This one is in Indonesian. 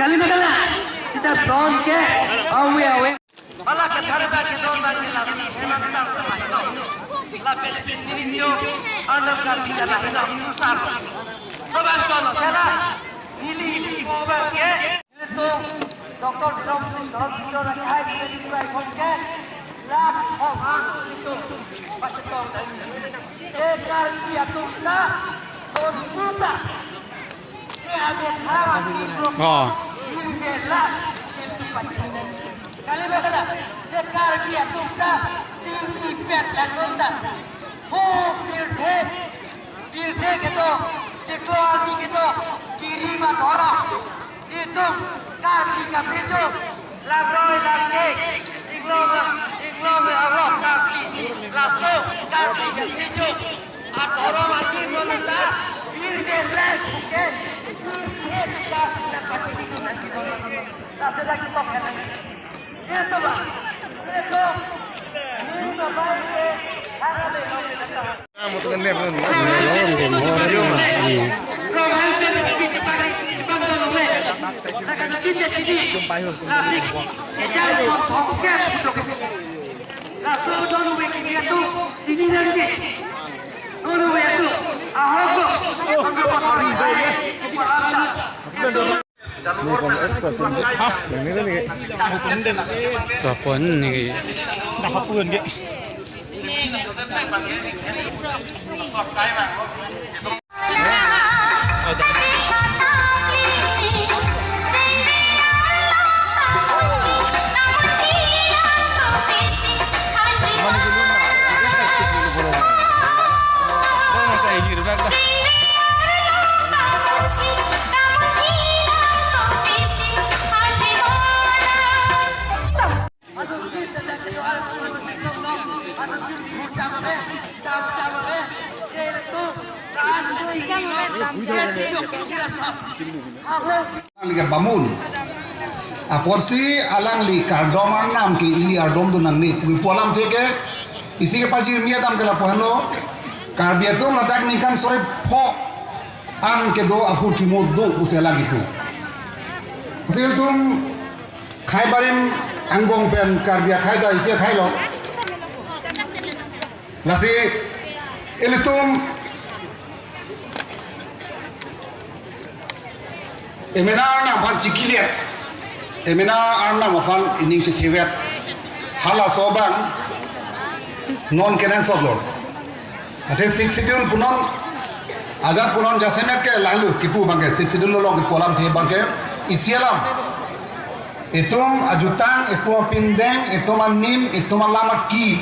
Kali mana kita don ke awe bala ke thare ba ke don ba ke la la pelpinio ana ka bisa la hina usar saban kono kala nili over ke itu doktor dom dom na hai ke vai kon ke la homan itu pasto e kali atunta on puta Oh. Kali berkata, dekar dia tukar, ciri pet dan ronda. Oh, pilde gitu, cikluan gitu, kiri matora. Itu kaki kapricho, labroi lagi, iglome Allah kaki, lasso kaki kapricho, atoro mati ronda, pilde lagi. Cho cuốn này đặt hộp vườn vậy. Liga Bamun, porsi alang li kardoman nam ki ili ardom tu nang ni kui polam teke isi ke pajir mia tam kala pohlo karbia tu ladak ni kan sore pho an ke do afur ki moddo usela gitu usil tum khai barim angbong pen karbia khai da isi khai lo lasi elitum emena na ban cikiliat emena arna mafan ining cikhiwet hala sobang non kenan soblor ate six sidul punon azad punon jasemet ke lalu kipu bangke six sidul log polam the bangke isielam etum ajutang etum pindeng etum nim etum lama ki